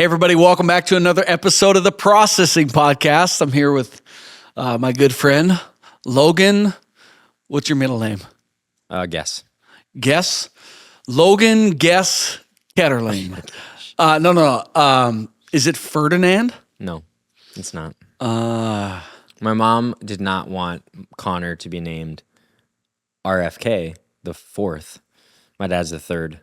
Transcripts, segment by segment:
Hey, everybody, welcome back to another episode of the Processing Podcast. I'm here with my good friend, Logan. What's your middle name? Guess. Guess? Logan Guess Ketterling. No. Is it Ferdinand? No, it's not. My mom did not want Connor to be named RFK, the fourth. My dad's the third.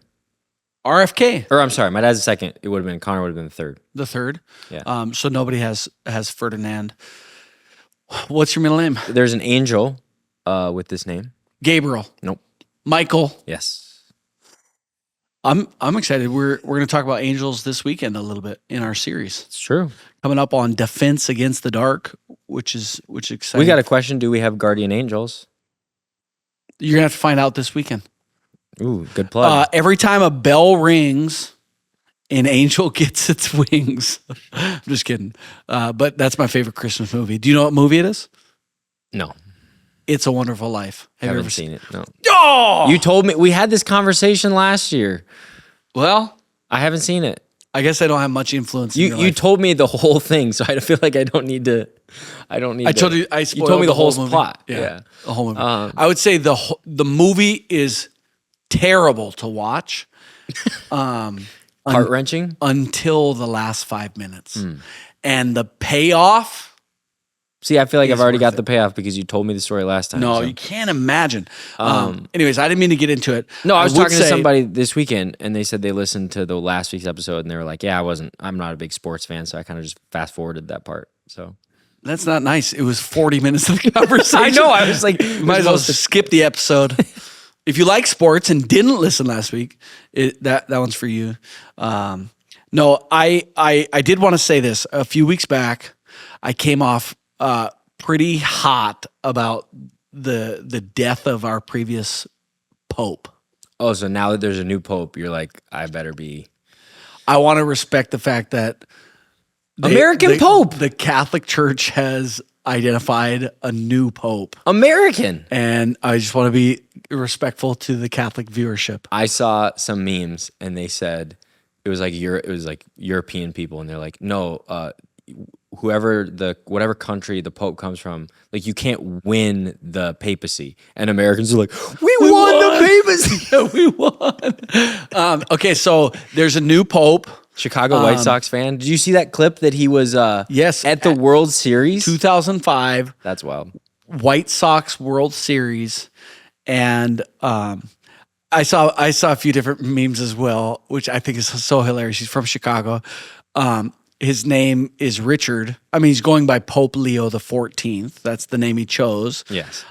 RFK. Or I'm sorry, my dad's the second. It would have been Connor would have been the third. The third? Yeah. So nobody has Ferdinand. What's your middle name? There's an angel with this name. Gabriel. Nope. Michael. Yes. I'm excited. We're going to talk about angels this weekend a little bit in our series. It's true. Coming up on Defense Against the Dark, which is exciting. We got a question. Do we have guardian angels? You're going to have to find out this weekend. Ooh, good plug. Every time a bell rings, an angel gets its wings. I'm just kidding. But that's my favorite Christmas movie. Do you know what movie it is? No. It's a Wonderful Life. Have you Haven't ever seen it. No. Oh! You told me. We had this conversation last year. Well, I haven't seen it. I guess I don't have much influence in your You life. told me the whole thing, so I feel like I don't need to. I told you. I You spoiled told me the whole movie. plot. Yeah, the whole movie. Um, I would say the movie is terrible to watch. Heart-wrenching? Until the last 5 minutes, and the payoff. See, I feel like I've already worth got it. the payoff because you told me the story last time. No, so. you can't imagine. Anyways, I didn't mean to get into it. No, I was would talking to say- somebody this weekend, and they said they listened to the last week's episode, and they were like, "Yeah, I'm not a big sports fan, so I kind of just fast forwarded that part." So That's not nice. It was 40 minutes of conversation. I know. I was like, Might as well skip the episode. If you like sports and didn't listen last week, that one's for you. No, I did want to say this. A few weeks back, I came off pretty hot about the death of our previous pope. Oh, so now that there's a new pope, you're like, I better be. I want to respect the fact that American pope. The Catholic Church has identified a new pope. American. And I just want to be respectful to the Catholic viewership. I saw some memes, and they said it was like European people, and they're like, no, whatever country the Pope comes from, like you can't win the papacy. And Americans are like, we won the papacy. Yeah, we won. Okay, so there's a new pope. Chicago White Sox fan. Did you see that clip that he was Yes, at the World Series? 2005 That's wild. White Sox World Series, and I saw a few different memes as well, which I think is so hilarious. He's from Chicago. His name is Richard. I mean, he's going by Pope Leo the 14th. That's the name he chose. Yes.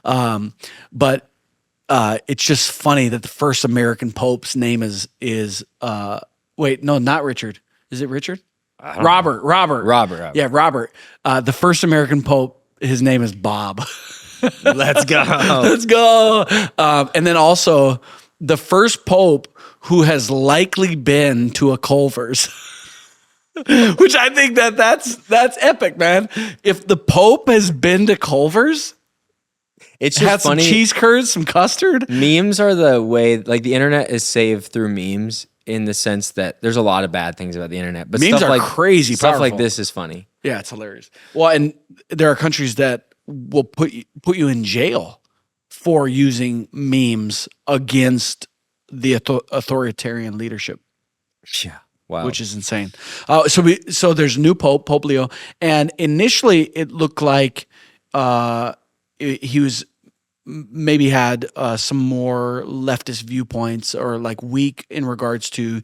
But it's just funny that the first American pope's name is wait, no, not Richard. Is it Richard? Robert. Robert. Yeah, Robert. The first American pope, his name is Bob. Let's go. Let's go. And then also the first pope who has likely been to a Culver's. Which I think that's epic, man. If the Pope has been to Culver's, It's had just funny. some cheese curds, some custard. Memes are the way, like the internet is saved through memes in the sense that there's a lot of bad things about the internet, but Memes stuff are like crazy stuff powerful. like this is funny. Yeah, it's hilarious. Well, and there are countries that will put you in jail for using memes against the authoritarian leadership. Yeah. Wow. Which is insane. So there's a new pope, Pope Leo, and initially it looked like he was maybe had some more leftist viewpoints or like weak in regards to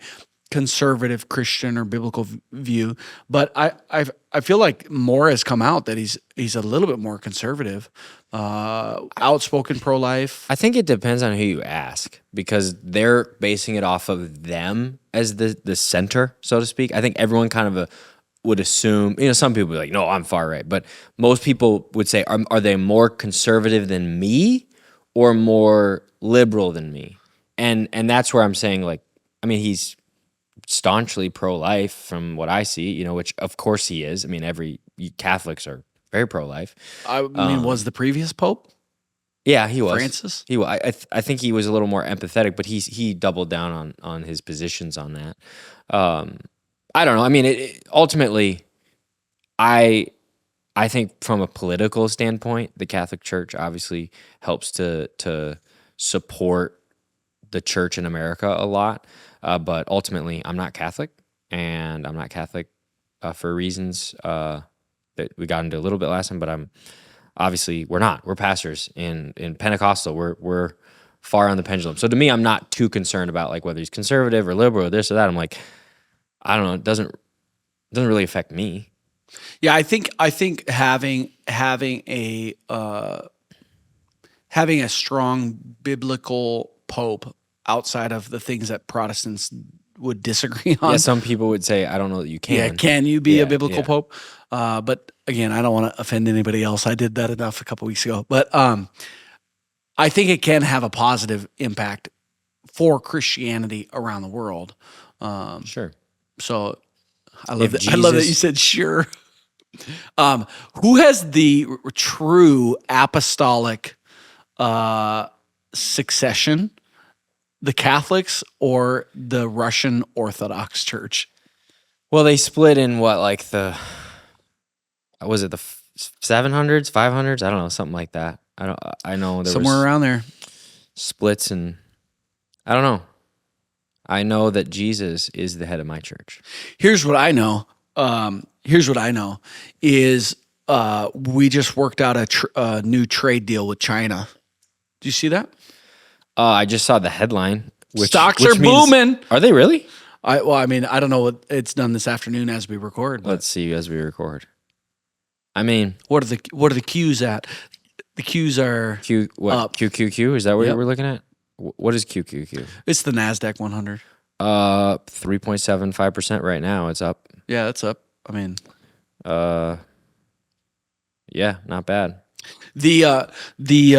conservative Christian or biblical view. But I feel like more has come out that he's a little bit more conservative, outspoken pro-life. I think it depends on who you ask because they're basing it off of them as the center, so to speak. I think everyone kind of would assume, some people would be like, no, I'm far right. But most people would say, are they more conservative than me or more liberal than me? And that's where I'm saying, like, I mean, he's staunchly pro-life from what I see, which of course he is. I mean, Catholics are very pro-life. I mean, was the previous pope? Yeah, he was. Francis? He was. I think he was a little more empathetic, but he doubled down on his positions on that. I don't know. I mean, ultimately, I think from a political standpoint, the Catholic Church obviously helps to support the church in America a lot. But ultimately, I'm not Catholic, and I'm not Catholic for reasons that we got into a little bit last time. But we're not. We're pastors in Pentecostal. We're far on the pendulum. So to me, I'm not too concerned about like whether he's conservative or liberal or this or that. I'm like, I don't know. It doesn't really affect me. Yeah, I think having a strong biblical pope outside of the things that Protestants would disagree on. Yeah, some people would say, I don't know that you can. Yeah, can you be a Yeah, biblical yeah. pope? But again, I don't want to offend anybody else. I did that enough a couple weeks ago. But I think it can have a positive impact for Christianity around the world. Sure. So I love If that. I love that Jesus- you said sure. Who has the true apostolic succession? The Catholics or the Russian Orthodox Church? Well, they split in what, like was it the 700s, 500s? I don't know, something like that. I know there Somewhere was around there. splits, and I don't know. I know that Jesus is the head of my church. Here's what I know. Is we just worked out a new trade deal with China. Do you see that? I just saw the headline. Stocks are booming. Are they really? I don't know what it's done this afternoon as we record. But Let's see as we record. I mean, what are the Qs at? The Qs are up. QQQ? Is that what Yep. we're looking at? What is QQQ? It's the NASDAQ 100. 3.75% right now. It's up. Yeah, that's up. I mean, yeah, not bad. I I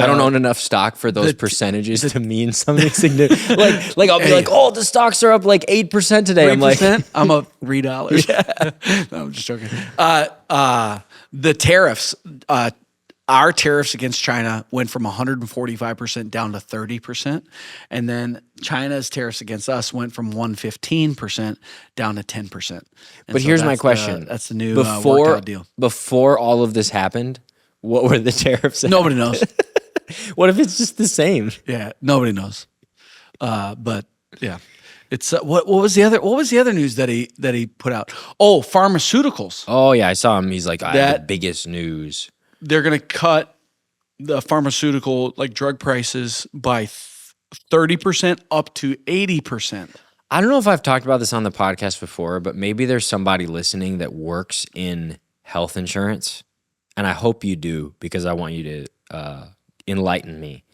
don't own enough stock for those percentages to mean something significant. like I'll be like, oh, the stocks are up like 8% today. I'm like, I'm up $3. No, I'm just joking. The tariffs, our tariffs against China went from 145% down to 30%, and then China's tariffs against us went from 115% down to 10%. But here's my question: that's the new worked out deal. Before all of this happened, what were the tariffs? At? Nobody knows. What if it's just the same? Yeah, nobody knows. But yeah, it's what was the other news that he put out? Oh, pharmaceuticals. Oh yeah, I saw him. He's like, I have the That- biggest news. They're going to cut the pharmaceutical like drug prices by 30% up to 80%. I don't know if I've talked about this on the podcast before, but maybe there's somebody listening that works in health insurance, and I hope you do because I want you to enlighten me.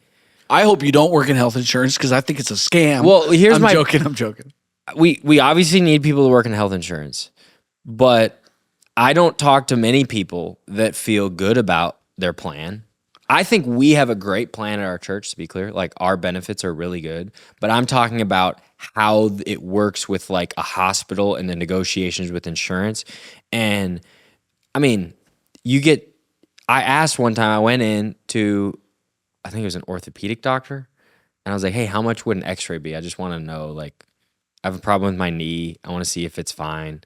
I hope you don't work in health insurance because I think it's a scam. Well, here's I'm my- joking. I'm joking. We obviously need people to work in health insurance, but I don't talk to many people that feel good about their plan. I think we have a great plan at our church, to be clear. Like, our benefits are really good, but I'm talking about how it works with like a hospital and the negotiations with insurance. And I mean, I asked one time, I went in to, I think it was an orthopedic doctor, and I was like, hey, how much would an x-ray be? I just want to know, like, I have a problem with my knee. I want to see if it's fine.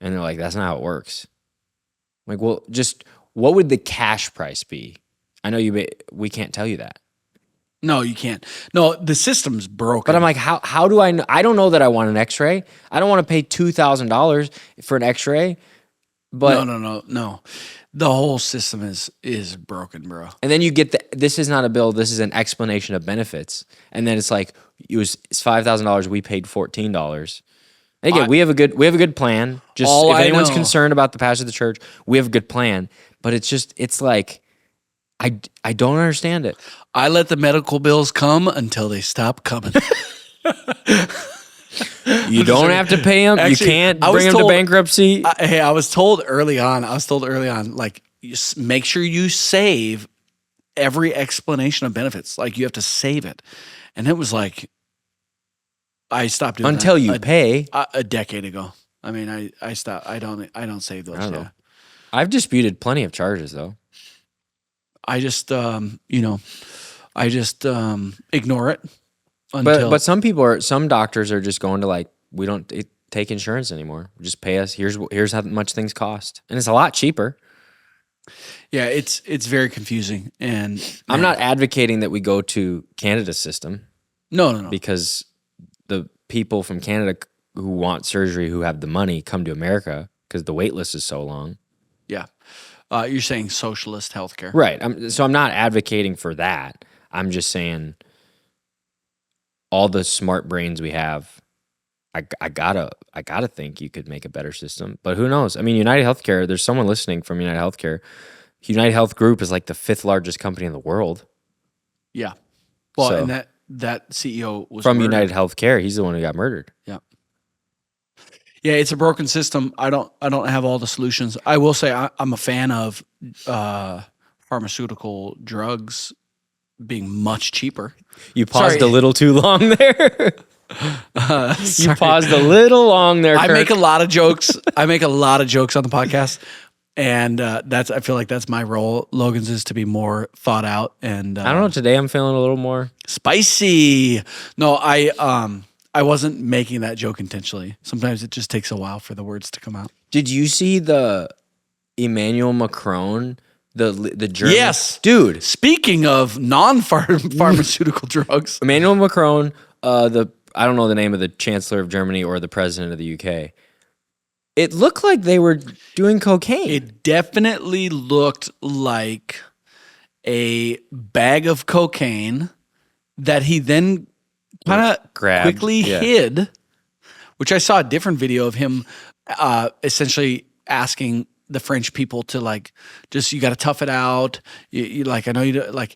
And they're like, that's not how it works. I'm like, well, just what would the cash price be? I know we can't tell you that. No, you can't. No, the system's broken. But I'm like, how do I know? I don't know that I want an x-ray. I don't want to pay $2,000 for an x-ray. But No. The whole system is broken, bro. And then you get this is not a bill, this is an explanation of benefits. And then it's like, it's $5,000, we paid $14. And again, we have a good plan. Just if anyone's concerned about the pastor of the church, we have a good plan. But it's like, I don't understand it. I let the medical bills come until they stop coming. You don't have to pay them. Actually, you can't I was bring them to told- bankruptcy. I was told early on, like, make sure you save every explanation of benefits. Like, you have to save it. And it was like, I stopped doing Until that you pay. a decade ago. I mean, I stopped. I don't save those. I don't know. Yeah. I've disputed plenty of charges though. I just, ignore it. Until, But some doctors are just going to like, we don't, take insurance anymore. Just pay us. Here's how much things cost, and it's a lot cheaper. Yeah, it's very confusing, and I'm not advocating that we go to Canada's system no. because the people from Canada who want surgery, who have the money, come to America because the wait list is so long. Yeah, you're saying socialist healthcare, Right. So I'm not advocating for that. I'm just saying all the smart brains we have, I gotta think you could make a better system. But who knows? I mean, United Healthcare, there's someone listening from United Healthcare. United Health Group is like the 5th largest company in the world. Yeah. Well, So- and that CEO was From murdered. United Healthcare, he's the one who got murdered. Yeah. Yeah, it's a broken system. I don't have all the solutions. I will say I'm a fan of pharmaceutical drugs being much cheaper. You paused Sorry. a little too long there. You Sorry. paused a little long there, I Kirk. make a lot of jokes. I make a lot of jokes on the podcast, and I feel like that's my role. Logan's is to be more thought out and I don't know. Today I'm feeling a little more. spicy. No, I wasn't making that joke intentionally. Sometimes it just takes a while for the words to come out. Did you see the Emmanuel Macron, the German? Yes. Dude. Speaking of non-pharmaceutical drugs, Emmanuel Macron, I don't know the name of the Chancellor of Germany or the President of the UK. It looked like they were doing cocaine. it definitely looked like a bag of cocaine that he then kind of Grabbed, quickly yeah. hid, which I saw a different video of him essentially asking the French people to like, just, you got to tough it out. You like, I know you do, like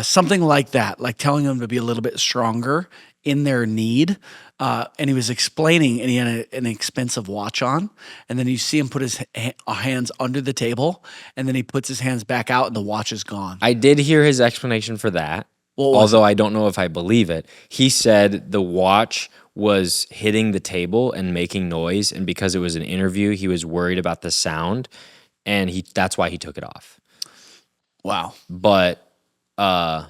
something like that, like telling them to be a little bit stronger in their need. And he was explaining, and he had an expensive watch on. And then you see him put his hands under the table, and then he puts his hands back out, and the watch is gone. I did hear his explanation for that, What was although I don't know if I believe it. He said the watch was hitting the table and making noise, and because it was an interview, he was worried about the sound, and that's why he took it off. Wow. But I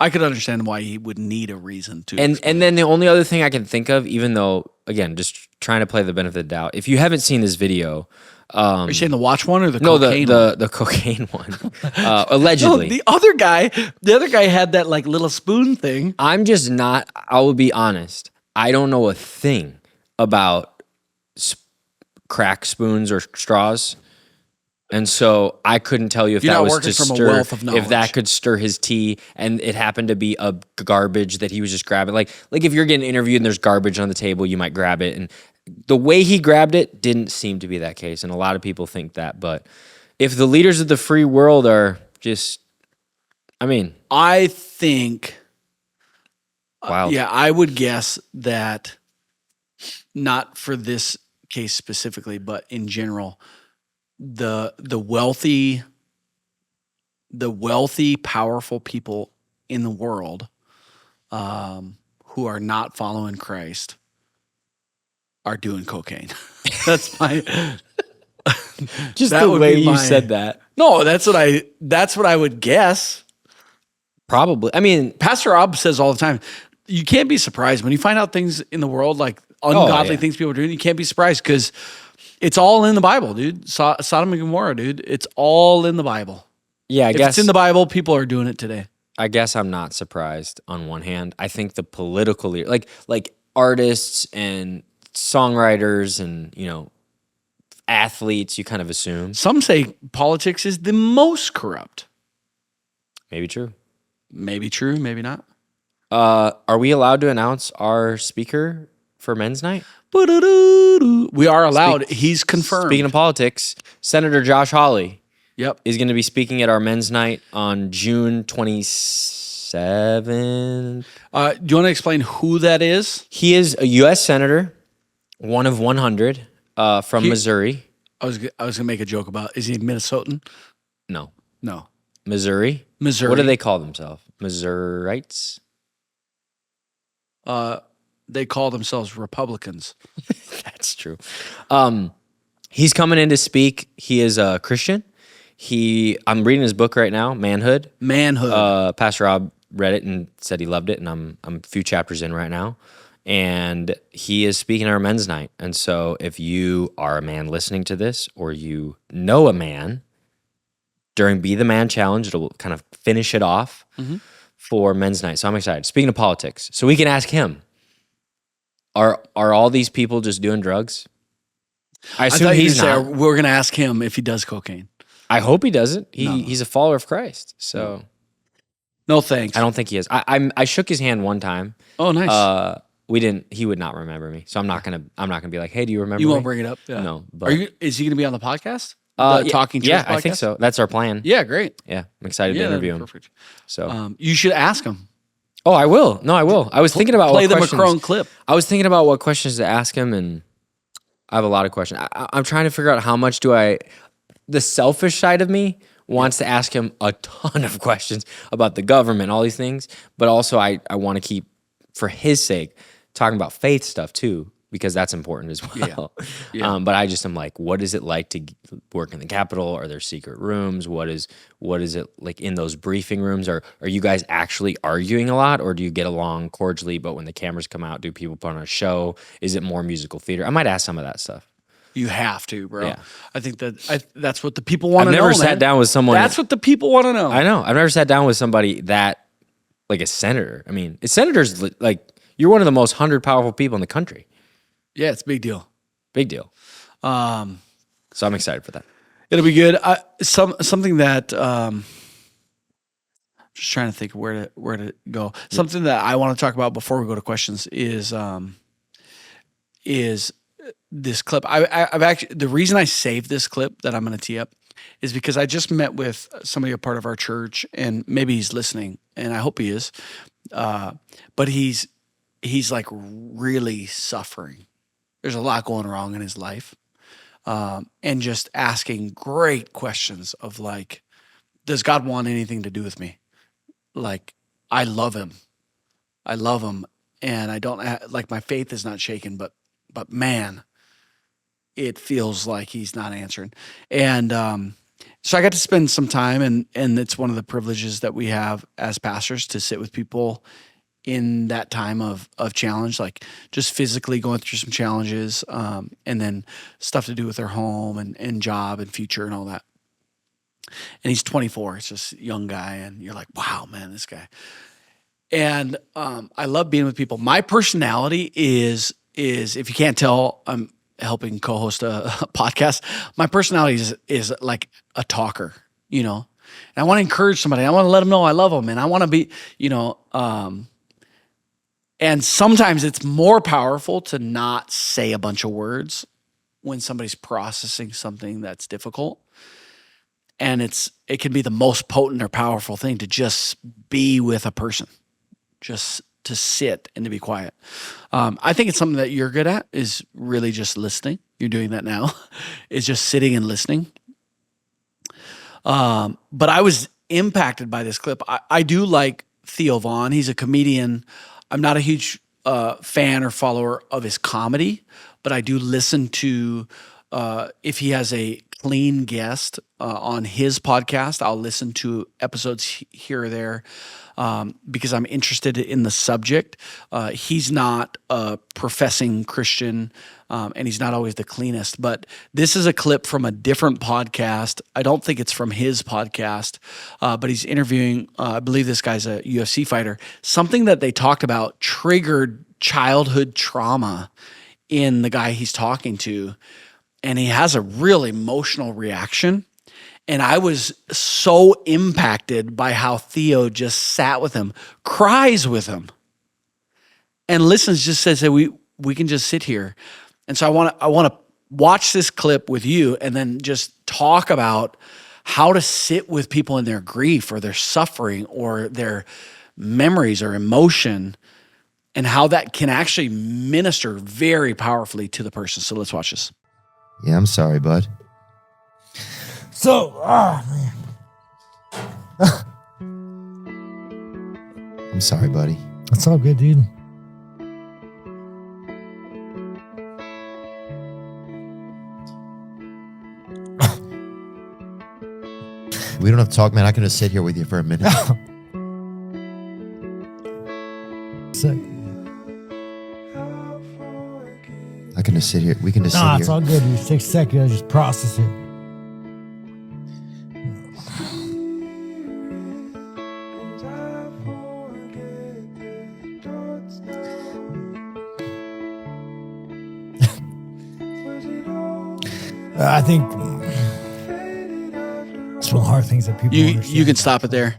could understand why he would need a reason to. and then the only other thing I can think of, even though again, just trying to play the benefit of the doubt, if you haven't seen this video, Are you saying the watch one or the no, cocaine one? the cocaine one, allegedly. No, the other guy had that like little spoon thing. I'm just not. I will be honest. I don't know a thing about crack spoons or straws, and so I couldn't tell you if You're that not was working to from a stir. wealth of If knowledge. that could stir his tea, and it happened to be a garbage that he was just grabbing. Like if you're getting interviewed and there's garbage on the table, you might grab it. And the way he grabbed it didn't seem to be that case, and a lot of people think that. But if the leaders of the free world are just, I mean, I think, wow. yeah, I would guess that not for this case specifically, but in general, the wealthy, powerful people in the world who are not following Christ are doing cocaine. That's my Just that the would way be you my- said that. no. That's what I would guess. Probably. I mean, Pastor Rob says all the time, you can't be surprised when you find out things in the world, like ungodly yeah. things people are doing. You can't be surprised because it's all in the Bible, dude. Sodom and Gomorrah, dude. It's all in the Bible. yeah, If it's in the Bible, people are doing it today. I guess I'm not surprised on one hand. I think the political leader, like artists and songwriters and, athletes, you kind of assume. Some say politics is the most corrupt. Maybe true. Maybe true, maybe not. Are we allowed to announce our speaker for men's night? We are allowed. He's confirmed. Speaking of politics, Senator Josh Hawley Yep. is going to be speaking at our men's night on June 27th. Do you want to explain who that is? He is a U.S. Senator, one of 100 from Missouri. I was gonna make a joke about. Is he Minnesotan? No, No, Missouri. Missouri. What do they call themselves? Missourites? They call themselves Republicans. That's true. He's coming in to speak. He is a Christian. I'm reading his book right now, Manhood. Manhood. Pastor Rob read it and said he loved it, and I'm a few chapters in right now. and he is speaking at our men's night. And so if you are a man listening to this, or you know a man, during Be the Man Challenge, it'll kind of finish it off for men's night. So I'm excited. Speaking of politics, so we can ask him, are all these people just doing drugs? I assume thought you he's were not. gonna say, we're going to ask him if he does cocaine. I hope he doesn't. No. He's a follower of Christ. So No thanks. I don't think he is. I shook his hand one time. Oh, nice. We didn't. He would not remember me. So I'm not gonna be like, hey, do you remember? You me? won't bring it up. Yeah. No. But Is he going to be on the podcast? yeah, Talking to yeah, I think so. That's our plan. Yeah, great. Yeah, I'm excited to Yeah, that'd interview be him. perfect. So You should ask him. oh, I will. No, I will. I was thinking about Play what the questions. Macron clip. I was thinking about what questions to ask him, and I have a lot of questions. I'm trying to figure out how much the selfish side of me wants to ask him a ton of questions about the government, all these things, but also I want to keep, for his sake, talking about faith stuff too, because that's important as well. Yeah. But I just am like, what is it like to work in the Capitol? Are there secret rooms? What is it like in those briefing rooms? Are you guys actually arguing a lot, or do you get along cordially, but when the cameras come out, do people put on a show? Is it more musical theater? I might ask some of that stuff. You have to, bro. Yeah. I think that's what the people want to I've know. never sat down with someone. That's what the people want to know. I know. I've never sat down with somebody that, like a senator. I mean, senators, like, you're one of the most 100 powerful people in the country. Yeah, it's a big deal. Big deal. So I'm excited for that. It'll be good. Something that just trying to think where to go. Something that I want to talk about before we go to questions is this clip. I've actually, the reason I saved this clip that I'm going to tee up is because I just met with somebody a part of our church, and maybe he's listening, and I hope he is. But he's like really suffering. There's a lot going wrong in his life. And just asking great questions of like, does God want anything to do with me? Like, I love him. And I don't like, my faith is not shaken, but man, it feels like he's not answering. And so I got to spend some time, and it's one of the privileges that we have as pastors to sit with people in that time of challenge, like just physically going through some challenges, and then stuff to do with their home and job and future and all that. And he's 24. It's just a young guy, and you're like, wow, man, this guy. And I love being with people. My personality is if you can't tell, I'm helping co-host a podcast. My personality is like a talker, you know. And I want to encourage somebody. I want to let them know I love them, and I want to be, you know. And sometimes it's more powerful to not say a bunch of words when somebody's processing something that's difficult. And it can be the most potent or powerful thing to just be with a person, just to sit and to be quiet. I think it's something that you're good at, is really just listening. You're doing that now, is just sitting and listening. But I was impacted by this clip. I do like Theo Vaughn. He's a comedian. I'm not a huge fan or follower of his comedy, but I do listen to, if he has a clean guest on his podcast, I'll listen to episodes here or there because I'm interested in the subject. He's not a professing Christian, and he's not always the cleanest, but this is a clip from a different podcast. I don't think it's from his podcast, but he's interviewing, I believe this guy's a UFC fighter. Something that they talked about triggered childhood trauma in the guy he's talking to, and he has a real emotional reaction. And I was so impacted by how Theo just sat with him, cries with him, and listens, just says, hey, we can just sit here. And so I want to watch this clip with you and then just talk about how to sit with people in their grief or their suffering or their memories or emotion, and how that can actually minister very powerfully to the person. So let's watch this. Yeah, I'm sorry, bud. So, man. I'm sorry, buddy. That's all good, dude. We don't have to talk, man. I can just sit here with you for a minute. Sick. I can just sit here. We can just Nah, sit it's here. all good. You just take a second, just process it. I think it's one of the hard things that people You understand. can stop it there.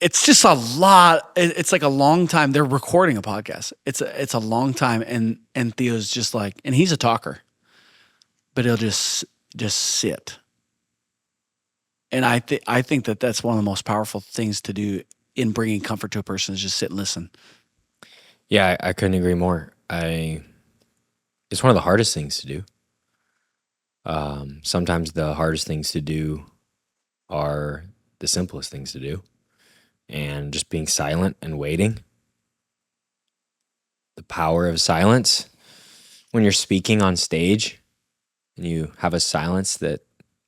It's just a lot. It's like a long time. They're recording a podcast. It's a long time, and Theo's just like, and he's a talker, but he'll just sit. And I think that that's one of the most powerful things to do in bringing comfort to a person is just sit and listen. Yeah, I couldn't agree more. It's one of the hardest things to do. Sometimes the hardest things to do are the simplest things to do. And just being silent and waiting. The power of silence. When you're speaking on stage and you have a silence that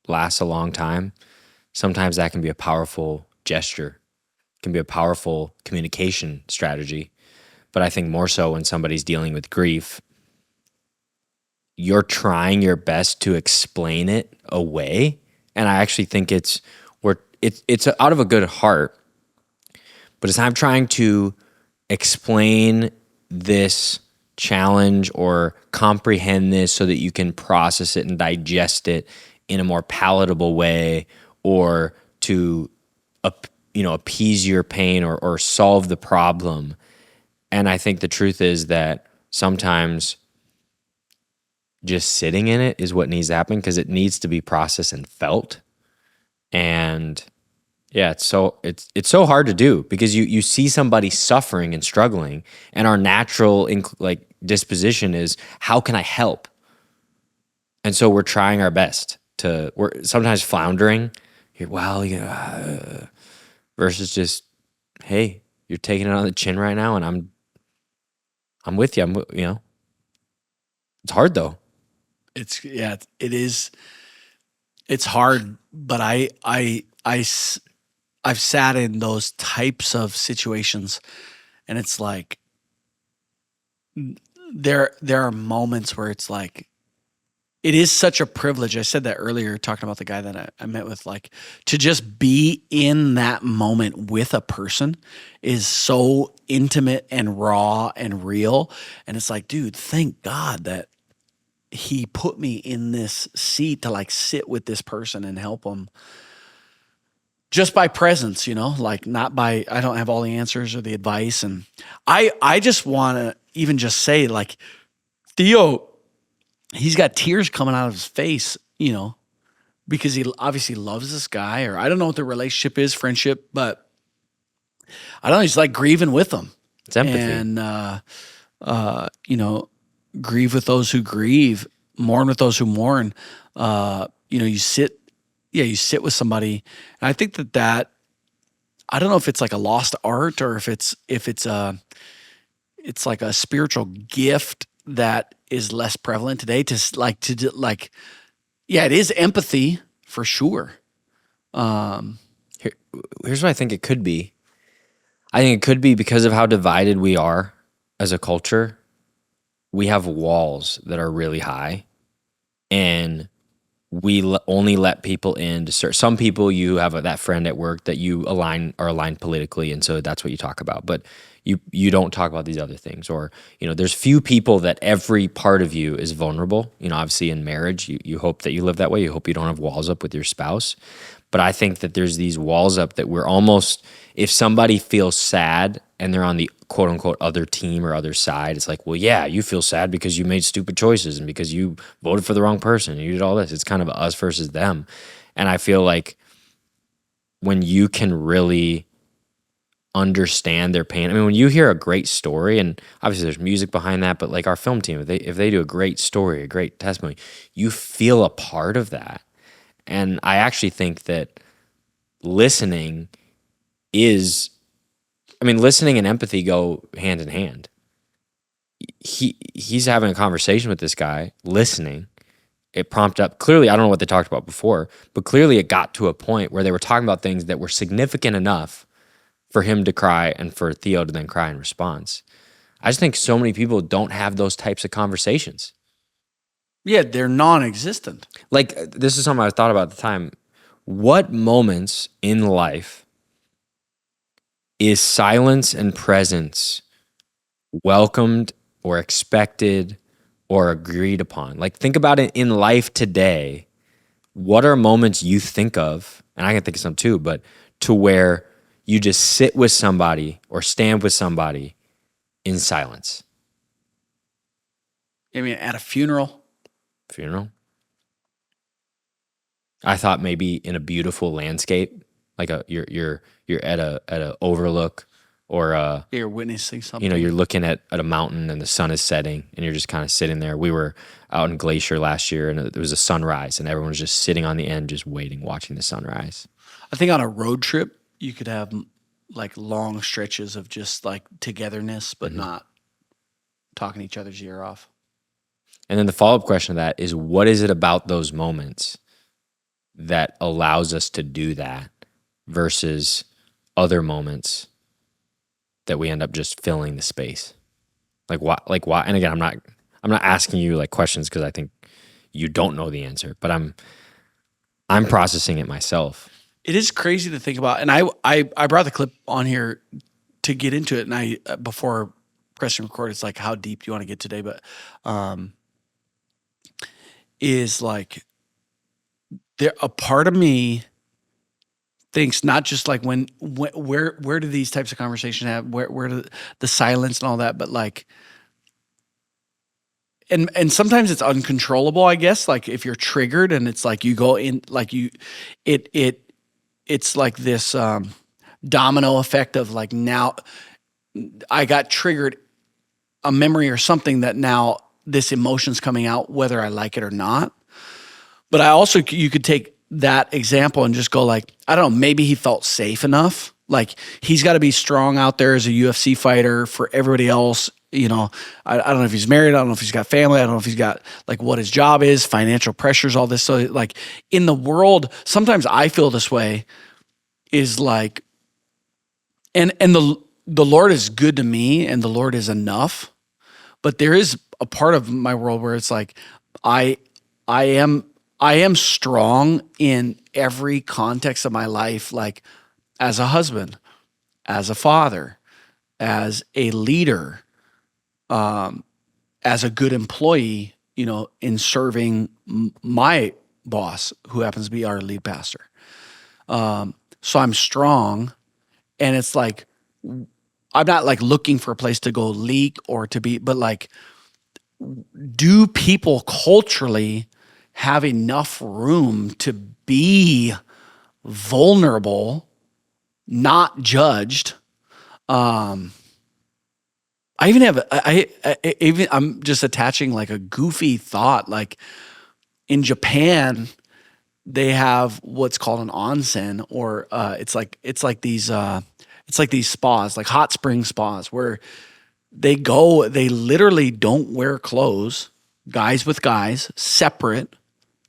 lasts a long time, sometimes that can be a powerful gesture. It can be a powerful communication strategy. But I think more so when somebody's dealing with grief, you're trying your best to explain it away. And I actually think it's out of a good heart. But as I'm trying to explain this challenge or comprehend this so that you can process it and digest it in a more palatable way, or to appease your pain or solve the problem. And I think the truth is that sometimes just sitting in it is what needs to happen, because it needs to be processed and felt. And yeah, it's so hard to do, because you see somebody suffering and struggling, and our natural disposition is, how can I help? And so we're trying our best we're sometimes floundering. Versus just, hey, you're taking it on the chin right now, and I'm with you. It's hard though. It is. It's hard, but I've sat in those types of situations, and it's like there are moments where it's like, it is such a privilege. I said that earlier, talking about the guy that I met with, like, to just be in that moment with a person is so intimate and raw and real. And it's like, dude, thank God that he put me in this seat to like sit with this person and help them just by presence, like not by, I don't have all the answers or the advice. And I just want to even just say, like, Theo, he's got tears coming out of his face, because he obviously loves this guy, or I don't know what the relationship is, friendship, but I don't know, he's like grieving with them. It's empathy. And, grieve with those who grieve, mourn with those who mourn. You sit with somebody. And I think that I don't know if it's like a lost art, or if it's like a spiritual gift that is less prevalent today it is empathy for sure. Here's what I think it could be. I think it could be because of how divided we are as a culture. We have walls that are really high, and we only let people in to serve. Some people, you have that friend at work that you are aligned politically, and so that's what you talk about. But you don't talk about these other things. Or, there's few people that every part of you is vulnerable. Obviously in marriage, you hope that you live that way. You hope you don't have walls up with your spouse. But I think that there's these walls up that we're almost, if somebody feels sad and they're on the quote unquote other team or other side, it's like, well, yeah, you feel sad because you made stupid choices and because you voted for the wrong person and you did all this. It's kind of us versus them. And I feel like when you can really understand their pain, I mean, when you hear a great story, and obviously there's music behind that, but like our film team, if they do a great story, a great testimony, you feel a part of that. And I actually think that listening and empathy go hand in hand. He's having a conversation with this guy, listening. It prompted up, clearly, I don't know what they talked about before, but clearly it got to a point where they were talking about things that were significant enough for him to cry and for Theo to then cry in response. I just think so many people don't have those types of conversations. Yeah, they're non-existent. Like, this is something I thought about at the time. What moments in life is silence and presence welcomed or expected or agreed upon? Like, think about it in life today. What are moments you think of, and I can think of some too, but to where you just sit with somebody or stand with somebody in silence? I mean, at a funeral. Funeral. I thought maybe in a beautiful landscape, like you're at a overlook, or You're witnessing something. you know, you're looking at a mountain and the sun is setting and you're just kind of sitting there. We were out in Glacier last year and there was a sunrise and everyone was just sitting on the end, just waiting, watching the sunrise. I think on a road trip, you could have like long stretches of just like togetherness, but not talking each other's ear off. And then the follow-up question to that is, what is it about those moments that allows us to do that versus other moments that we end up just filling the space? Like why? And again, I'm not asking you like questions because I think you don't know the answer, but I'm processing it myself. It is crazy to think about. And I brought the clip on here to get into it. And I, before pressing record, it's like, how deep do you want to get today? But, is like, there, a part of me thinks not just like where do these types of conversations have, where do the silence and all that, but like, and sometimes it's uncontrollable, I guess. Like if you're triggered and it's like you go in, like it's like this domino effect of like, now I got triggered, a memory or something that now this emotion's coming out, whether I like it or not. But I also, you could take that example and just go like, I don't know, maybe he felt safe enough. Like he's got to be strong out there as a UFC fighter for everybody else. You know, I don't know if he's married. I don't know if he's got family. I don't know if he's got like what his job is, financial pressures, all this. So like in the world, sometimes I feel this way is like, and the Lord is good to me and the Lord is enough. But there is a part of my world where it's like, I am strong in every context of my life, like as a husband, as a father, as a leader, as a good employee, you know, in serving my boss, who happens to be our lead pastor. So I'm strong, and it's like, I'm not like looking for a place to go leak or to be, but like, do people culturally have enough room to be vulnerable, not judged? I even have, I'm just attaching like a goofy thought. Like in Japan, they have what's called an onsen, or it's like these spas, like hot spring spas, where they literally don't wear clothes, guys with guys, separate,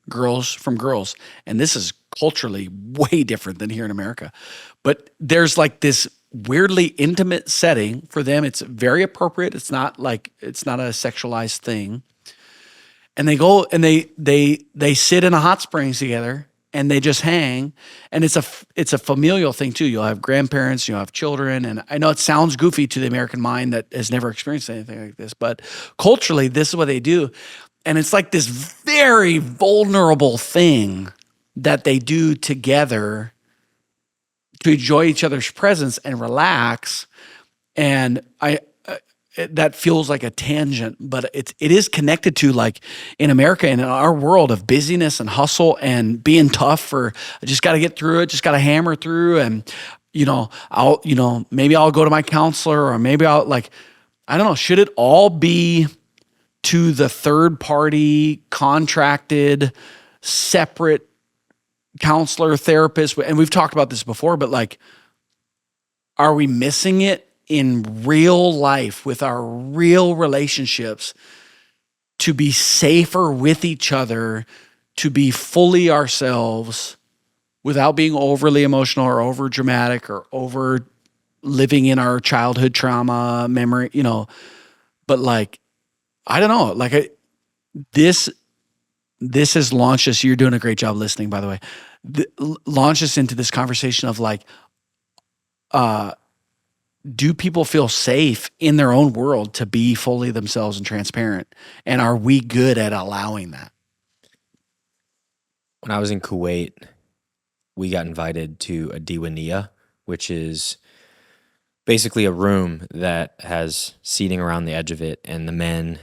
girls from girls. And this is culturally way different than here in America. But there's like this weirdly intimate setting for them. It's very appropriate. It's not a sexualized thing. And they go and they sit in a hot springs together and they just hang. And it's a familial thing too. You'll have grandparents, you'll have children. And I know it sounds goofy to the American mind that has never experienced anything like this, but culturally, this is what they do. And it's like this very vulnerable thing that they do together to enjoy each other's presence and relax. And that feels like a tangent, but it is connected to, like, in America and in our world of busyness and hustle and being tough for, I just got to get through it, just got to hammer through. And, maybe I'll go to my counselor, or maybe I'll, like, I don't know, should it all be to the third party contracted separate counselor, therapist? And we've talked about this before, but like, are we missing it in real life with our real relationships to be safer with each other, to be fully ourselves without being overly emotional or over dramatic or over living in our childhood trauma memory, But like, I don't know. Like this has launched us. You're doing a great job listening, by the way. Launched us into this conversation of like, do people feel safe in their own world to be fully themselves and transparent? And are we good at allowing that? When I was in Kuwait, we got invited to a diwania, which is basically a room that has seating around the edge of it, and the men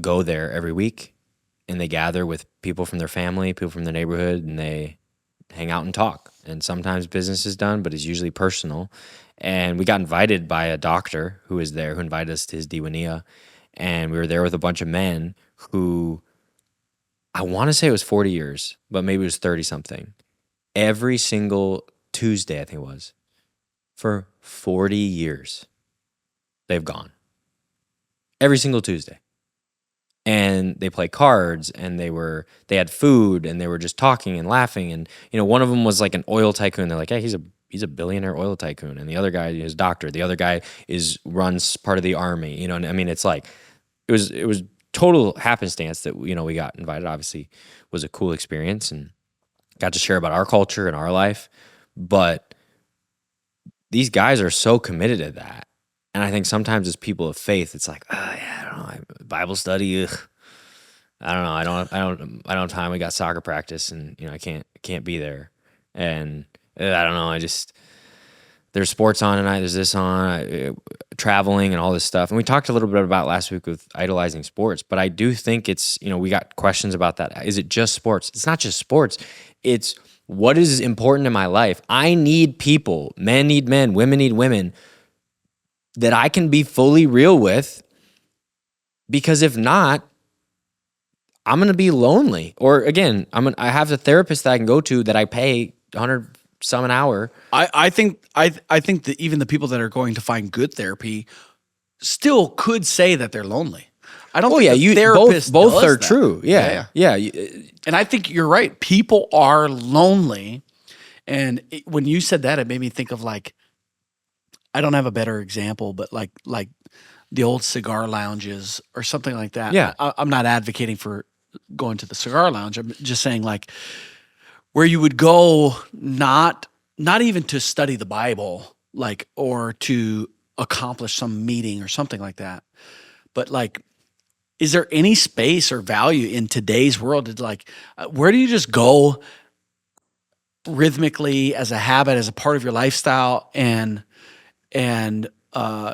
go there every week, and they gather with people from their family, people from their neighborhood, and they hang out and talk. And sometimes business is done, but it's usually personal. And we got invited by a doctor who was there, who invited us to his diwania, and we were there with a bunch of men who, I want to say it was 40 years, but maybe it was 30 something. Every single Tuesday, I think it was, for 40 years, they've gone. Every single Tuesday. And they play cards, and they had food, and they were just talking and laughing. And one of them was like an oil tycoon. They're like, hey, he's a billionaire oil tycoon. And the other guy is a doctor. The other guy runs part of the army. And I mean, it's like it was total happenstance that we got invited. Obviously, it was a cool experience and got to share about our culture and our life. But these guys are so committed to that. And I think sometimes as people of faith, it's like, I don't know, Bible study, ugh. I don't know, I don't have time. We got soccer practice, and I can't be there. And I don't know, there's sports on tonight, there's this on, traveling and all this stuff. And we talked a little bit about last week with idolizing sports, but I do think it's, we got questions about that. Is it just sports? It's not just sports. It's what is important in my life. I need people, men need men, women need women, that I can be fully real with, because if not, I'm going to be lonely. Or again, I have a therapist that I can go to that I pay 100 some an hour. I think that even the people that are going to find good therapy still could say that they're lonely. I don't think the therapist both does are that. true. Yeah. And I think you're right. People are lonely. And when you said that, it made me think of like, I don't have a better example, but like the old cigar lounges or something like that. Yeah. I'm not advocating for going to the cigar lounge. I'm just saying like where you would go not even to study the Bible, like, or to accomplish some meeting or something like that. But like, is there any space or value in today's world to like, where do you just go rhythmically as a habit, as a part of your lifestyle and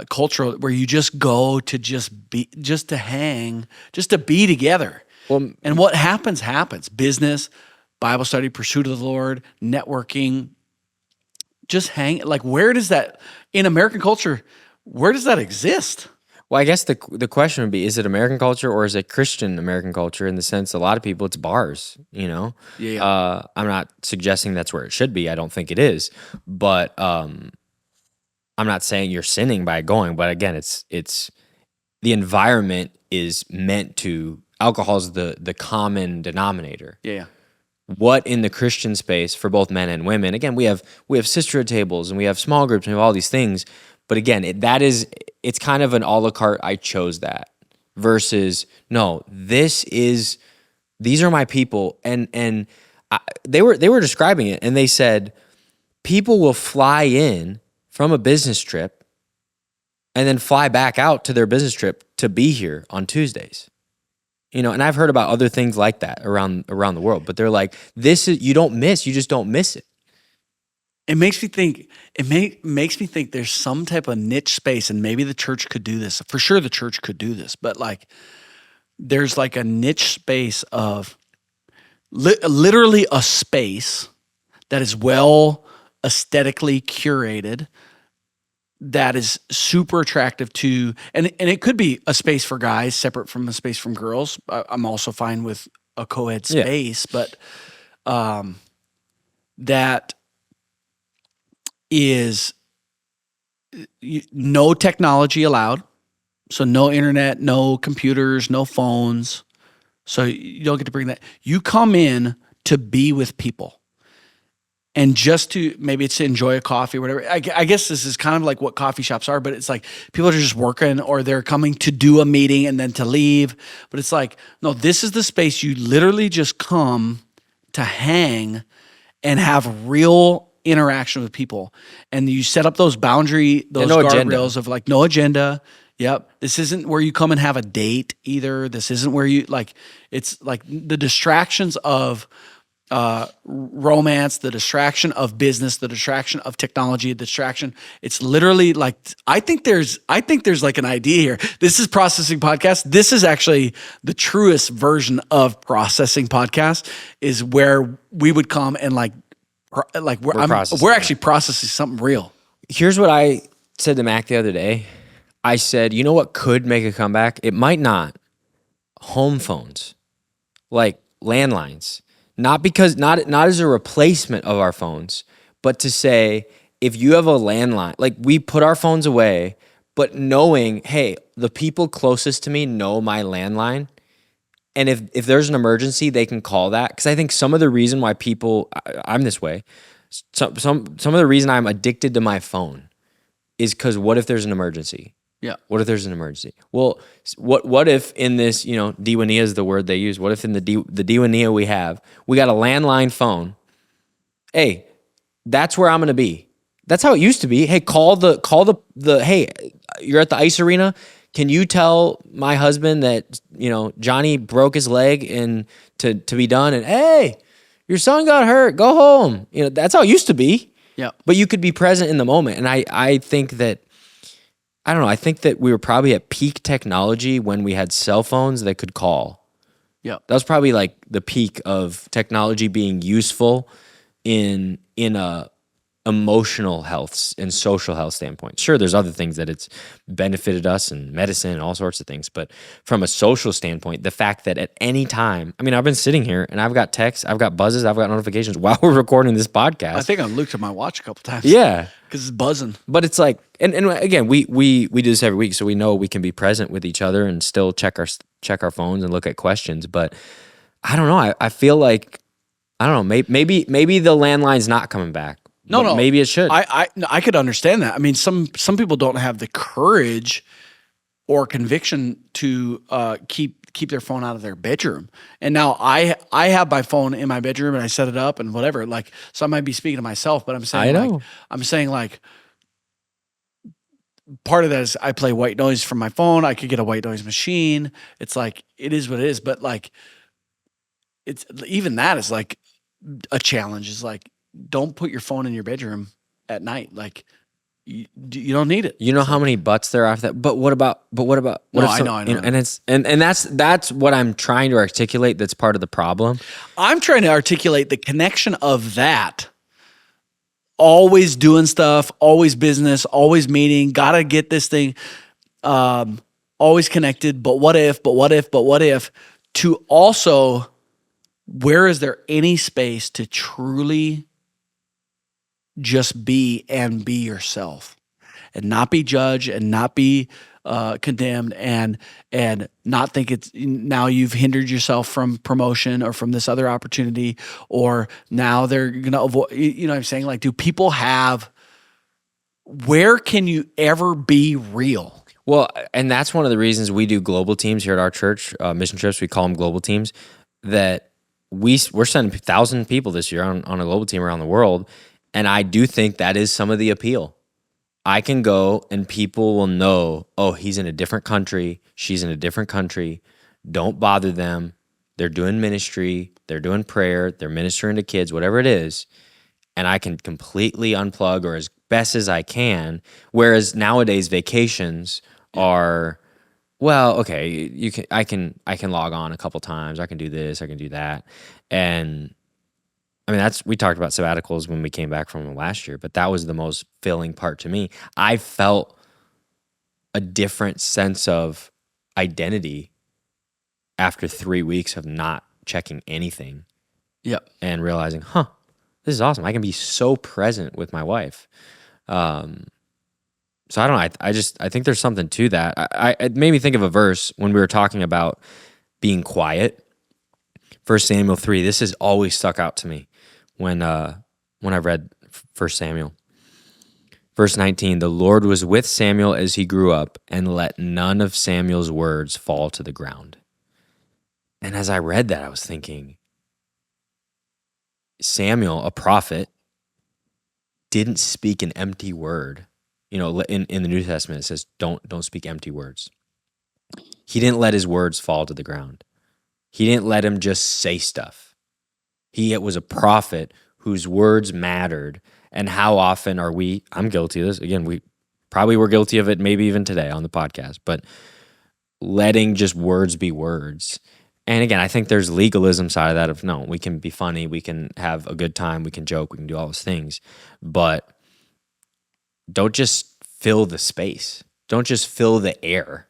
cultural, where you just go to just to hang, just to be together? Well, and what happens. Business, Bible study, pursuit of the Lord, networking, just hang. Like, where does that, in American culture, where does that exist? Well, I guess the question would be, is it American culture or is it Christian American culture, in the sense a lot of people, it's bars, Yeah. I'm not suggesting that's where it should be. I don't think it is. But I'm not saying you're sinning by going. But again, it's the environment is meant to, alcohol is the common denominator. Yeah. What in the Christian space for both men and women, again, we have sisterhood tables and we have small groups and we have all these things. But again, it's kind of an a la carte. I chose that versus no. These are my people, and they were describing it, and they said people will fly in from a business trip and then fly back out to their business trip to be here on Tuesdays. And I've heard about other things like that around the world, but they're like, this is, you just don't miss it. It makes me think. Makes me think there's some type of niche space, and maybe the church could do this. For sure, the church could do this, but like, there's like a niche space of literally a space that is well aesthetically curated, that is super attractive to, and it could be a space for guys separate from a space from girls. I'm also fine with a co-ed space, but that is no technology allowed. So no internet, no computers, no phones. So you don't get to bring that. You come in to be with people. and just to maybe it's to enjoy a coffee or whatever. I guess this is kind of like what coffee shops are, but it's like people are just working or they're coming to do a meeting and then to leave. But it's like, no, this is the space you literally just come to hang and have real interaction with people. And you set up those no agenda. guardrails of like no agenda. Yep. This isn't where you come and have a date either. This isn't where you like, it's like the distractions of romance, the distraction of business, the distraction of technology, the distraction. It's literally like, I think there's like an idea here. This is Processing Podcast. This is actually the truest version of Processing Podcast, is where we would come and we're actually processing something real. Here's what I said to Mac the other day. I said, you know what could make a comeback? It might not. Home phones, like landlines. Not as a replacement of our phones, but to say, if you have a landline, like we put our phones away, but knowing, hey, the people closest to me know my landline. And if there's an emergency, they can call that. Because I think some of the reason why I'm this way, some of the reason I'm addicted to my phone is because what if there's an emergency? Yeah. What if there's an emergency? Well, what if in this, Diwania is the word they use. What if in the Diwania we got a landline phone? Hey, that's where I'm going to be. That's how it used to be. Hey, call the hey, you're at the ice arena. Can you tell my husband that, Johnny broke his leg and to be done, and hey, your son got hurt, go home. That's how it used to be. Yeah. But you could be present in the moment. And I think that, I don't know, I think that we were probably at peak technology when we had cell phones that could call. Yeah. That was probably like the peak of technology being useful in a emotional health and social health standpoint. Sure, there's other things that it's benefited us in medicine and all sorts of things, but from a social standpoint, the fact that at any time, I've been sitting here and I've got texts, I've got buzzes, I've got notifications while we're recording this podcast. I think I've looked at my watch a couple times. Yeah. Because it's buzzing. But it's like, and again, we do this every week, so we know we can be present with each other and still check our phones and look at questions. But I don't know. I feel like, I don't know, maybe the landline's not coming back. No. Maybe it should. I could understand that. Some people don't have the courage or conviction to keep their phone out of their bedroom. And now I have my phone in my bedroom and I set it up and whatever. Like, so I might be speaking to myself, but I'm saying, part of that is I play white noise from my phone. I could get a white noise machine. It's like, it is what it is. But like, it's even that is like a challenge. Is like, don't put your phone in your bedroom at night. Like, you don't need it. You know how many butts there are after that? But what about? I know. And it's and that's what I'm trying to articulate. That's part of the problem. I'm trying to articulate the connection of that. Always doing stuff, always business, always meeting. Gotta get this thing. Always connected. But what if? To also, where is there any space to truly just be and be yourself and not be judged and not be condemned and not think it's now you've hindered yourself from promotion or from this other opportunity, or now they're going to avoid, what I'm saying? Like, do people where can you ever be real? Well, and that's one of the reasons we do global teams here at our church, mission trips, we call them global teams, that we're sending 1,000 people this year on a global team around the world. And I do think that is some of the appeal. I can go and people will know, oh, he's in a different country, she's in a different country. Don't bother them. They're doing ministry, they're doing prayer, they're ministering to kids, whatever it is. And I can completely unplug, or as best as I can. Whereas nowadays vacations are, well, okay, I can log on a couple times, I can do this, I can do that. And we talked about sabbaticals when we came back from them last year, but that was the most filling part to me. I felt a different sense of identity after 3 weeks of not checking anything. Yep. And realizing, this is awesome. I can be so present with my wife. So I don't know. I think there's something to that. It made me think of a verse when we were talking about being quiet. 1 Samuel 3, this has always stuck out to me. When when I read 1 Samuel. Verse 19, the Lord was with Samuel as he grew up and let none of Samuel's words fall to the ground. And as I read that, I was thinking, Samuel, a prophet, didn't speak an empty word. You know, in the New Testament, it says, don't speak empty words. He didn't let his words fall to the ground. He didn't let him just say stuff. He was a prophet whose words mattered. And how often are we, I'm guilty of this. Again, we probably were guilty of it maybe even today on the podcast, but letting just words be words. And again, I think there's legalism side of that of, no, we can be funny, we can have a good time, we can joke, we can do all those things. But don't just fill the space. Don't just fill the air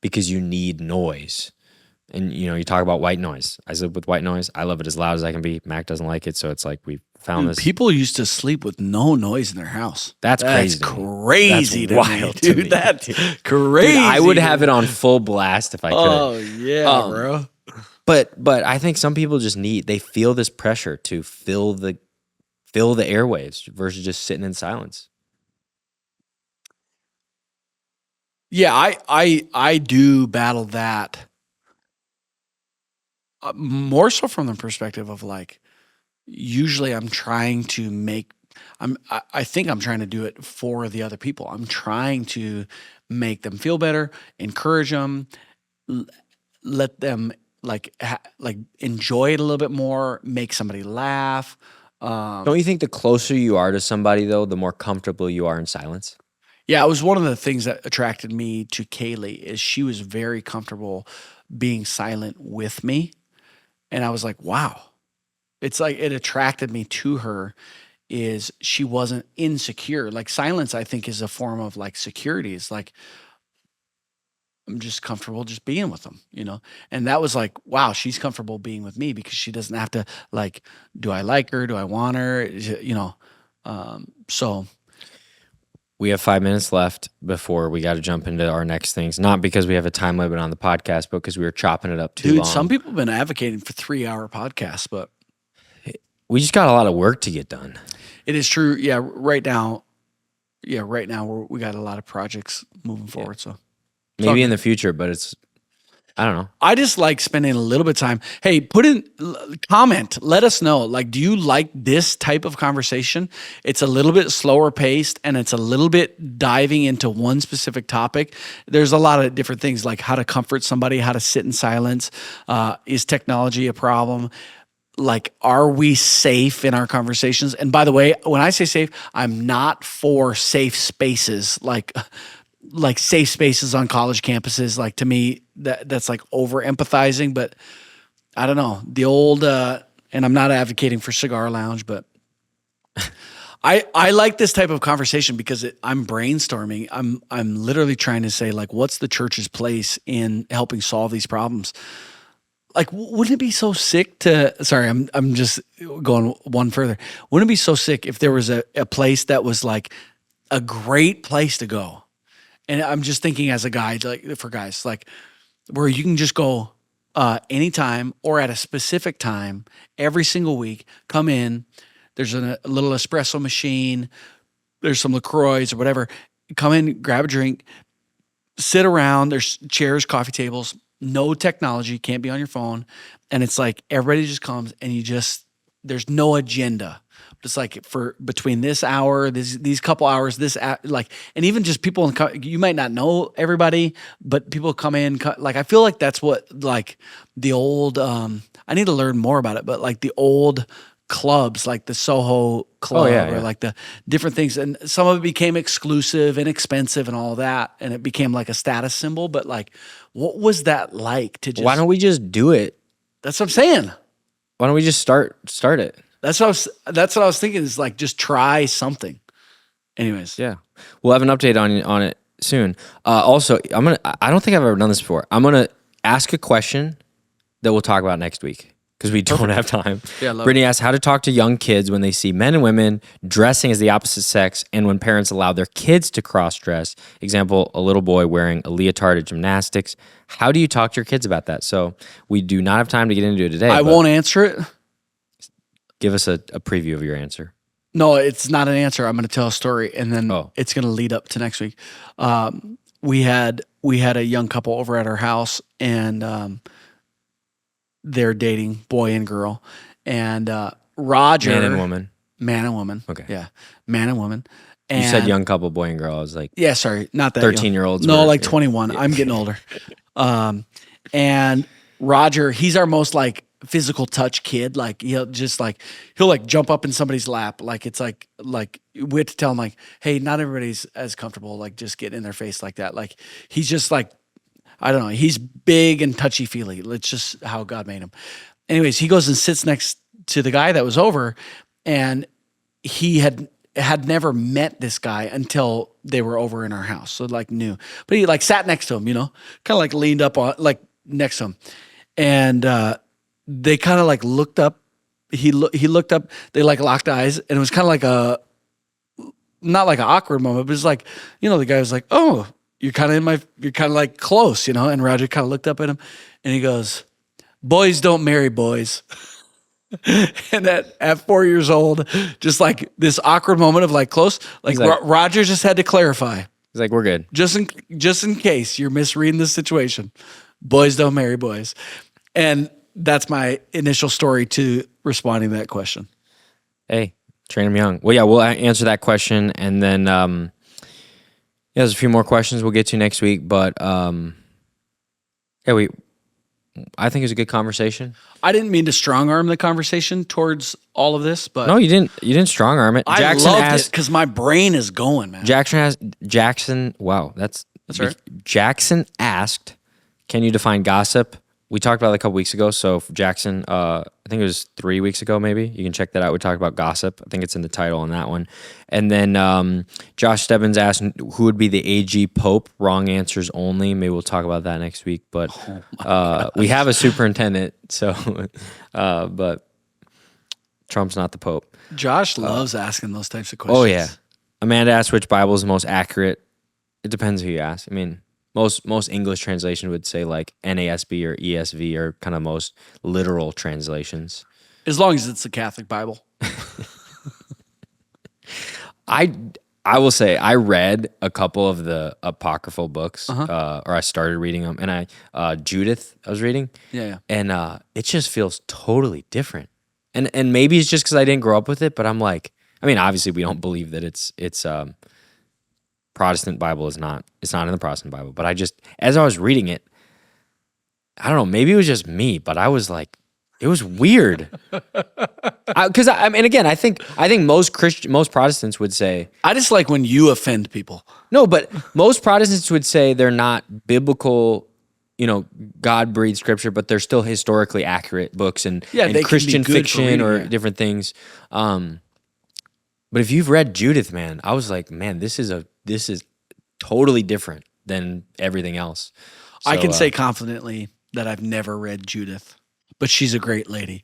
because you need noise. And, you know, you talk about white noise. I live with white noise. I love it as loud as I can be. Mac doesn't like it, so it's like we found this. People used to sleep with no noise in their house. That's crazy. That's crazy That's to me, wild to dude. me. That's crazy. Dude, I would have it on full blast if I could. Oh yeah, bro. But I think some people just they feel this pressure to fill the airwaves versus just sitting in silence. Yeah, I do battle that. More so from the perspective of like, usually I'm trying to I think I'm trying to do it for the other people. I'm trying to make them feel better, encourage them, let them like enjoy it a little bit more, make somebody laugh. Don't you think the closer you are to somebody, though, the more comfortable you are in silence? Yeah, it was one of the things that attracted me to Kaylee is she was very comfortable being silent with me. And I was like, wow. It's like it attracted me to her is she wasn't insecure. Like silence, I think, is a form of like security. It's like I'm just comfortable just being with them, you know? And that was like, wow, she's comfortable being with me because she doesn't have to like, do I like her? Do I want her? You know? So we have 5 minutes left before we got to jump into our next things. Not because we have a time limit on the podcast, but because we were chopping it up too long. Dude, some people have been advocating for 3-hour podcasts, but we just got a lot of work to get done. it is true. Yeah, right now we got a lot of projects moving forward. So Maybe in the future, but I don't know. I just like spending a little bit of time. Hey, comment. Let us know. Like, do you like this type of conversation? It's a little bit slower paced and it's a little bit diving into one specific topic. There's a lot of different things like how to comfort somebody, how to sit in silence. Is technology a problem? Like, are we safe in our conversations? And by the way, when I say safe, I'm not for safe spaces like safe spaces on college campuses. Like, to me, that's like over empathizing, but I don't know the old, and I'm not advocating for cigar lounge, but I like this type of conversation because I'm brainstorming. I'm literally trying to say like, what's the church's place in helping solve these problems? Like, wouldn't it be so sick sorry, I'm just going one further. Wouldn't it be so sick if there was a place that was like a great place to go? And I'm just thinking as a guy, like for guys, like where you can just go anytime or at a specific time every single week, come in, there's a little espresso machine, there's some LaCroix or whatever, come in, grab a drink, sit around, there's chairs, coffee tables, no technology, can't be on your phone. And it's like everybody just comes and there's no agenda. Just like for between this hour, these couple hours, like, and even just people, you might not know everybody, but people come in, like, I feel like that's what, like the old, I need to learn more about it, but like the old clubs, like the Soho Club or like the different things. And some of it became exclusive and expensive and all that. And it became like a status symbol, but like, what was that like to just, why don't we just do it? That's what I'm saying. Why don't we just start it? That's what I was thinking is like, just try something. Anyways. Yeah. We'll have an update on it soon. Also, I don't think I've ever done this before. I'm going to ask a question that we'll talk about next week because we don't have time. Yeah, Brittany asked how to talk to young kids when they see men and women dressing as the opposite sex and when parents allow their kids to cross-dress. Example, a little boy wearing a leotard at gymnastics. How do you talk to your kids about that? So we do not have time to get into it today. I won't answer it. Give us a preview of your answer. No, it's not an answer. I'm going to tell a story, and then Oh. it's going to lead up to next week. We had a young couple over at our house, and they're dating, boy and girl, and Roger, Man and woman. man and woman. Okay. Yeah, man and woman. And You said young couple, boy and girl. I was like, Yeah, sorry, not that 13-year-olds young. No, were- like yeah. 21. I'm getting older. And Roger, he's our most like physical touch kid. Like he'll like jump up in somebody's lap. Like it's like we have to tell him like, hey, not everybody's as comfortable. Like just get in their face like that. Like he's just like, I don't know. He's big and touchy feely. It's just how God made him. Anyways, he goes and sits next to the guy that was over, and he had never met this guy until they were over in our house. So like knew, but he like sat next to him, kind of like leaned up on like next to him. And they kind of like looked up. He looked up, they like locked eyes, and it was kind of like not like an awkward moment, but it's like, the guy was like, oh, you're kind of like close, and Roger kind of looked up at him and he goes, boys don't marry boys. And at 4 years old, just like this awkward moment of like close, like, Roger just had to clarify. He's like, we're good. Just in case you're misreading the situation, boys don't marry boys. And that's my initial story to responding to that question. Hey, train them young. Well, yeah, we'll answer that question, and then there's a few more questions we'll get to next week. But I think it was a good conversation. I didn't mean to strong arm the conversation towards all of this, but No, you didn't. You didn't strong arm it. I loved it because my brain is going, man. Jackson. Wow, that's right. Jackson asked, "Can you define gossip?" We talked about it a couple weeks ago. So Jackson, I think it was 3 weeks ago, maybe. You can check that out. We talked about gossip. I think it's in the title on that one. And then Josh Stebbins asked, who would be the AG Pope? Wrong answers only. Maybe we'll talk about that next week. But we have a superintendent, so but Trump's not the Pope. Josh loves asking those types of questions. Oh, yeah. Amanda asked which Bible is the most accurate. It depends who you ask. I mean, most English translation would say like NASB or ESV or kind of most literal translations. As long as it's the Catholic Bible. I will say I read a couple of the apocryphal books, or I started reading them, and Judith I was reading, Yeah. and it just feels totally different. And maybe it's just because I didn't grow up with it, but I'm like, I mean, obviously we don't believe that it's Protestant Bible it's not in the Protestant Bible, but I just, as I was reading it, I don't know, maybe it was just me, but I was like, it was weird. Because I mean, again, I think most Protestants would say, I just like when you offend people. no, but most Protestants would say they're not biblical, God-breathed scripture, but they're still historically accurate books and they can be Christian good for fiction reading, or yeah. different things. But if you've read Judith, man, I was like, man, this is totally different than everything else. I So, can say confidently that I've never read Judith, but she's a great lady.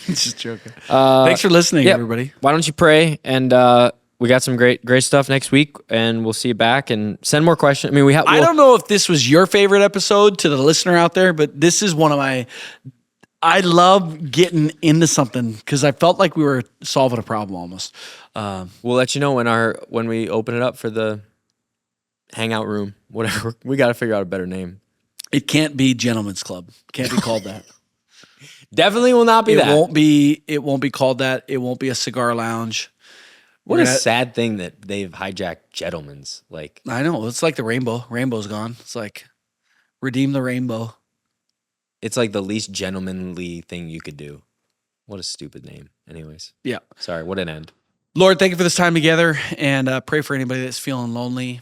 Just joking. Thanks for listening, yeah, everybody. Why don't you pray? And we got some great stuff next week, and we'll see you back. And send more questions. I mean, I don't know if this was your favorite episode to the listener out there, but this is one of my. I love getting into something because I felt like we were solving a problem almost. We'll let you know when we open it up for the hangout room. Whatever, we got to figure out a better name. It can't be Gentlemen's Club. Can't be called that. Definitely will not be that. It won't be called that. It won't be a cigar lounge. What a sad thing that they've hijacked Gentlemen's. Like, I know. It's like the rainbow. Rainbow's gone. It's like redeem the rainbow. it's like the least gentlemanly thing you could do. What a stupid name. Anyways. Yeah. Sorry, what an end. Lord, thank you for this time together, and pray for anybody that's feeling lonely,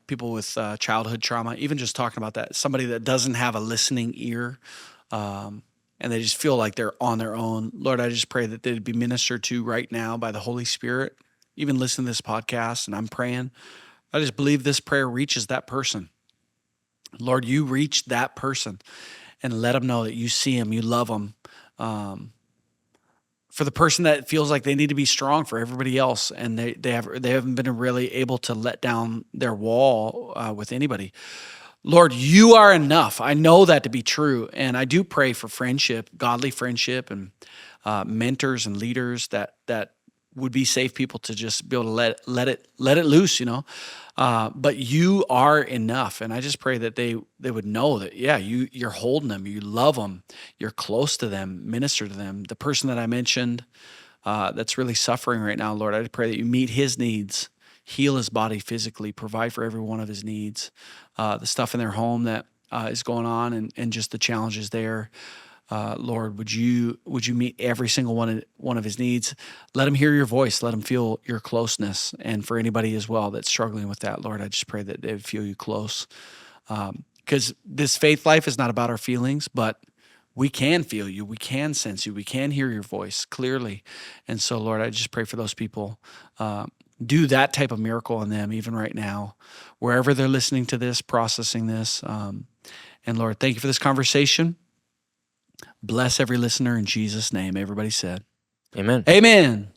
people with childhood trauma, even just talking about that, somebody that doesn't have a listening ear, and they just feel like they're on their own. Lord, I just pray that they'd be ministered to right now by the Holy Spirit, even listen to this podcast, and I'm praying. I just believe this prayer reaches that person. Lord, you reach that person and let them know that you see them, you love them. For the person that feels like they need to be strong for everybody else, and they haven't been really able to let down their wall with anybody. Lord, you are enough. I know that to be true. And I do pray for friendship, godly friendship, and mentors and leaders that would be safe people to just be able to let it loose, But you are enough. And I just pray that they would know that, yeah, you're holding them, you love them, you're close to them, minister to them. The person that I mentioned that's really suffering right now, Lord, I pray that you meet his needs, heal his body physically, provide for every one of his needs, the stuff in their home that is going on and just the challenges there. Lord, would you meet every single one of his needs? Let him hear your voice. Let him feel your closeness. And for anybody as well that's struggling with that, Lord, I just pray that they would feel you close. Because this faith life is not about our feelings, but we can feel you. We can sense you. We can hear your voice clearly. And so, Lord, I just pray for those people. Do that type of miracle in them, even right now, wherever they're listening to this, processing this. And Lord, thank you for this conversation. Bless every listener in Jesus' name. Everybody said, Amen. Amen.